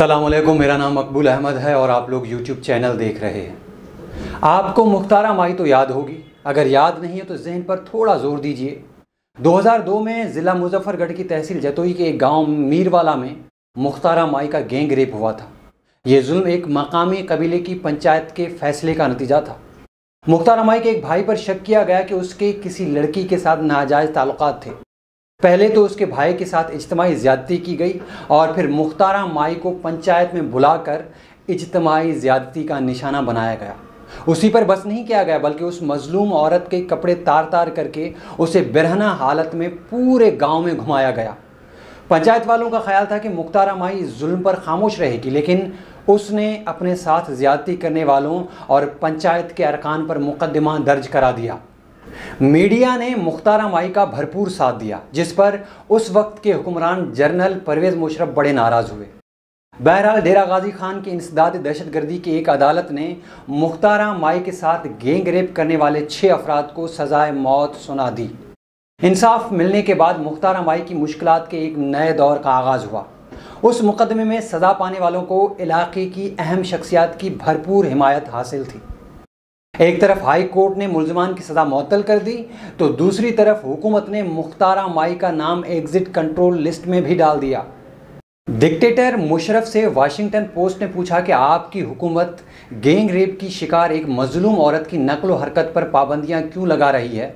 अस्सलामुअलैकुम, मेरा नाम मकबूल अहमद है और आप लोग यूट्यूब चैनल देख रहे हैं। आपको मुख्तारा माई तो याद होगी, अगर याद नहीं है तो जहन पर थोड़ा जोर दीजिए। 2002 में ज़िला मुजफ्फरगढ़ की तहसील जतोई के एक गांव मीरवाला में मुख्तारा माई का गैंग रेप हुआ था। ये जुल्म एक मकामी कबीले की पंचायत के फैसले का नतीजा था। मुख्तारा माई के एक भाई पर शक किया गया कि उसके किसी लड़की के साथ नाजायज़ ताल्लुकात थे। पहले तो उसके भाई के साथ इज्तिमाई ज़्यादती की गई और फिर मुख्तारा माई को पंचायत में बुलाकर इज्तिमाई ज़्यादती का निशाना बनाया गया। उसी पर बस नहीं किया गया बल्कि उस मजलूम औरत के कपड़े तार तार करके उसे बेरहना हालत में पूरे गांव में घुमाया गया। पंचायत वालों का ख्याल था कि मुख्तारा माई इस जुल्म पर खामोश रहेगी, लेकिन उसने अपने साथ ज़्यादती करने वालों और पंचायत के अरकान पर मुकदमा दर्ज करा दिया। मीडिया ने मुख्तारा माई का भरपूर साथ दिया, जिस पर उस वक्त के हुक्मरान जनरल परवेज़ मुशर्रफ बड़े नाराज़ हुए। बहरहाल डेरा गाजी खान की इंसदाद दहशतगर्दी की एक अदालत ने मुख्तारा माई के साथ गैंग रेप करने वाले 6 अफराद को सजाए मौत सुना दी। इंसाफ मिलने के बाद मुख्तारा माई की मुश्किलात के एक नए दौर का आगाज़ हुआ। उस मुकदमे में सज़ा पाने वालों को इलाके की अहम शख्सियात की भरपूर हिमायत हासिल थी। एक तरफ हाई कोर्ट ने मुल्ज़िमान की सज़ा मुअत्तल कर दी तो दूसरी तरफ हुकूमत ने मुख्तारा माई का नाम एग्जिट कंट्रोल लिस्ट में भी डाल दिया। डिक्टेटर मुशर्रफ से वाशिंगटन पोस्ट ने पूछा कि आपकी हुकूमत गैंग रेप की शिकार एक मजलूम औरत की नकल व हरकत पर पाबंदियां क्यों लगा रही है,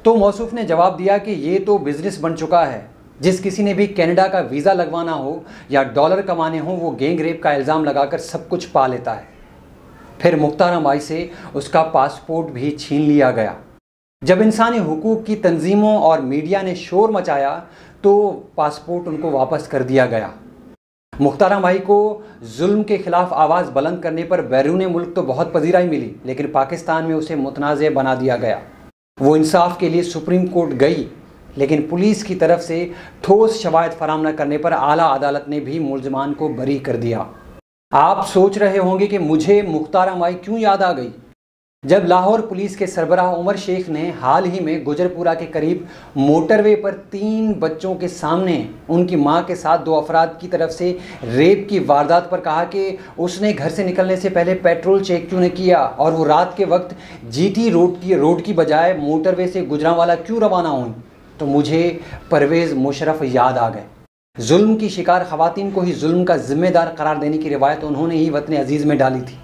तो मौसूफ ने जवाब दिया कि ये तो बिजनेस बन चुका है। जिस किसी ने भी कनाडा का वीज़ा लगवाना हो या डॉलर कमाने हो, वो गैंग रेप का इल्ज़ाम लगाकर सब कुछ पा लेता है। फिर मुख्तारा माई से उसका पासपोर्ट भी छीन लिया गया। जब इंसानी हुकूक की तंजीमों और मीडिया ने शोर मचाया तो पासपोर्ट उनको वापस कर दिया गया। मुख्तारा माई को जुल्म के खिलाफ आवाज़ बुलंद करने पर बैरून मुल्क तो बहुत पजीराई मिली, लेकिन पाकिस्तान में उसे मुतनाज़ बना दिया गया। वो इंसाफ के लिए सुप्रीम कोर्ट गई, लेकिन पुलिस की तरफ से ठोस शवाहिद फराहम न करने पर आला अदालत ने भी मुल्ज़िमान को बरी कर दिया। आप सोच रहे होंगे कि मुझे मुख्तारा माई क्यों याद आ गई। जब लाहौर पुलिस के सरबराह उमर शेख ने हाल ही में गुजरपुरा के करीब मोटरवे पर 3 बच्चों के सामने उनकी मां के साथ 2 अफराद की तरफ से रेप की वारदात पर कहा कि उसने घर से निकलने से पहले पेट्रोल चेक क्यों नहीं किया और वो रात के वक्त जीटी रोड की बजाय मोटरवे से गुजरांवाला क्यों रवाना हुई, तो मुझे परवेज़ मुशर्रफ याद आ गए। जुल्म की शिकार ख़वातीन को ही जुल्म का जिम्मेदार करार देने की रिवायत उन्होंने ही वतन अजीज़ में डाली थी।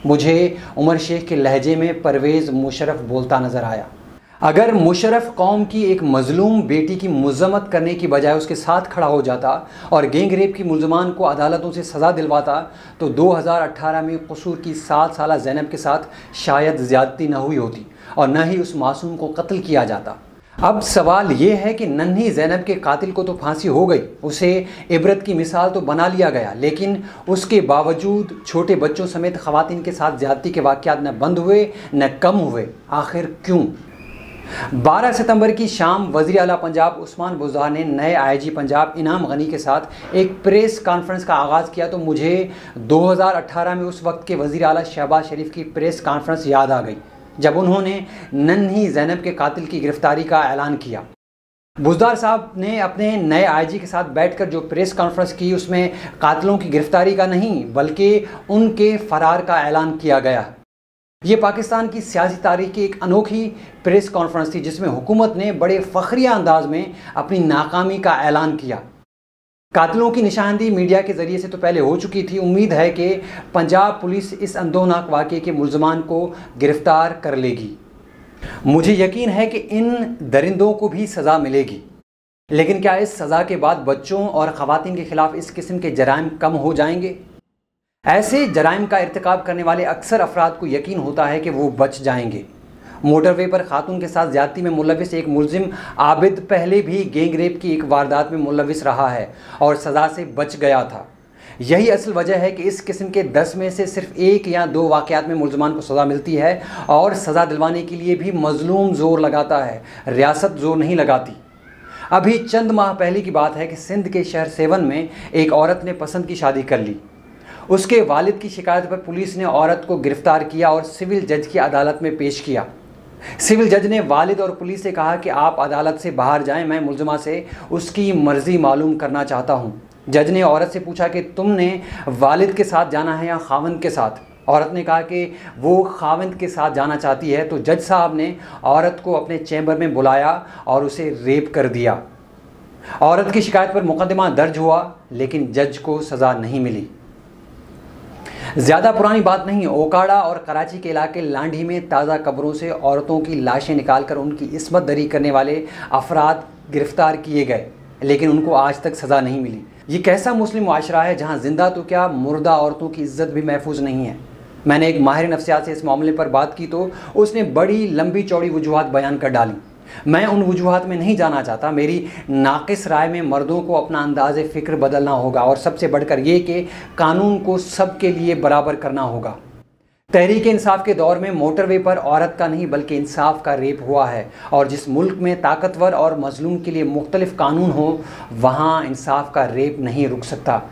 मुझे उमर शेख के लहजे में परवेज़ मुशर्रफ बोलता नज़र आया। अगर मुशर्रफ कौम की एक मजलूम बेटी की मज़म्मत करने की बजाय उसके साथ खड़ा हो जाता और गैंग रेप की मुल्ज़िमान को अदालतों से सज़ा दिलवाता तो 2018 में कसूर की 7 साला ज़ैनब के साथ शायद ज़्यादती न हुई होती और न ही उस मासूम को कत्ल किया जाता। अब सवाल ये है कि नन्ही ज़ैनब के कातिल को तो फांसी हो गई, उसे इबरत की मिसाल तो बना लिया गया, लेकिन उसके बावजूद छोटे बच्चों समेत ख़वातीन के साथ ज़्यादती के वाक़यात न बंद हुए न कम हुए। आखिर क्यों? 12 सितंबर की शाम वज़ीर आला पंजाब उस्मान बुज़दार ने नए आईजी पंजाब इनाम गनी के साथ एक प्रेस कॉन्फ्रेंस का आगाज़ किया तो मुझे 2018 में उस वक्त के वज़ीर आला शहबाज शरीफ की प्रेस कॉन्फ्रेंस याद आ गई, जब उन्होंने नन्ही ज़ैनब के कातिल की गिरफ्तारी का ऐलान किया। बुज़दार साहब ने अपने नए आईजी के साथ बैठकर जो प्रेस कॉन्फ्रेंस की उसमें कातिलों की गिरफ्तारी का नहीं बल्कि उनके फ़रार का ऐलान किया गया। ये पाकिस्तान की सियासी तारीख की एक अनोखी प्रेस कॉन्फ्रेंस थी जिसमें हुकूमत ने बड़े फ़ख्रिया अंदाज में अपनी नाकामी का ऐलान किया। कातिलों की निशानदेही मीडिया के ज़रिए से तो पहले हो चुकी थी। उम्मीद है कि पंजाब पुलिस इस अंदोनाक वाक़े के मुल्ज़िमान को गिरफ़्तार कर लेगी। मुझे यकीन है कि इन दरिंदों को भी सज़ा मिलेगी, लेकिन क्या इस सज़ा के बाद बच्चों और ख़वातीन के ख़िलाफ़ इस किस्म के जराइम कम हो जाएंगे? ऐसे जराइम का इर्तिकाब करने वाले अक्सर अफराद को यकीन होता है कि वो बच जाएंगे। मोटरवे पर खातून के साथ ज़्यादती में मुलविस एक मुल्ज़िम आबिद पहले भी गैंग रेप की एक वारदात में मुलविस रहा है और सज़ा से बच गया था। यही असल वजह है कि इस किस्म के 10 में से सिर्फ 1 या 2 वाक़यात में मुल्ज़िमान को सज़ा मिलती है और सज़ा दिलवाने के लिए भी मज़लूम ज़ोर लगाता है, रियासत ज़ोर नहीं लगाती। अभी चंद माह पहले की बात है कि सिंध के शहर सेवन में एक औरत ने पसंद की शादी कर ली। उसके वालिद की शिकायत पर पुलिस ने औरत को गिरफ़्तार किया और सिविल जज की अदालत में पेश किया। सिविल जज ने वालिद और पुलिस से कहा कि आप अदालत से बाहर जाएं, मैं मुल्ज़िमा से उसकी मर्ज़ी मालूम करना चाहता हूं। जज ने औरत से पूछा कि तुमने वालिद के साथ जाना है या खाविंद के साथ। औरत ने कहा कि वो खाविंद के साथ जाना चाहती है। तो जज साहब ने औरत को अपने चैम्बर में बुलाया और उसे रेप कर दिया। औरत की शिकायत पर मुकदमा दर्ज हुआ, लेकिन जज को सज़ा नहीं मिली। ज़्यादा पुरानी बात नहीं, ओकाड़ा और कराची के इलाके लांढी में ताज़ा कब्रों से औरतों की लाशें निकालकर उनकी इस्मत दरी करने वाले अफराद गिरफ्तार किए गए, लेकिन उनको आज तक सज़ा नहीं मिली। ये कैसा मुस्लिम मुआशरा है जहाँ जिंदा तो क्या, मुर्दा औरतों की इज्जत भी महफूज नहीं है। मैंने एक माहिर नफ्सियात से इस मामले पर बात की तो उसने बड़ी लंबी चौड़ी वजूहात बयान कर डाली। मैं उन वजूहात में नहीं जाना चाहता। मेरी नाकिस राय में मर्दों को अपना अंदाज़ फ़िक्र बदलना होगा और सबसे बढ़कर ये कि कानून को सबके लिए बराबर करना होगा। तहरीक इंसाफ के दौर में मोटरवे पर औरत का नहीं बल्कि इंसाफ का रेप हुआ है, और जिस मुल्क में ताकतवर और मजलूम के लिए मुख्तलिफ कानून हो वहाँ इंसाफ का रेप नहीं रुक सकता।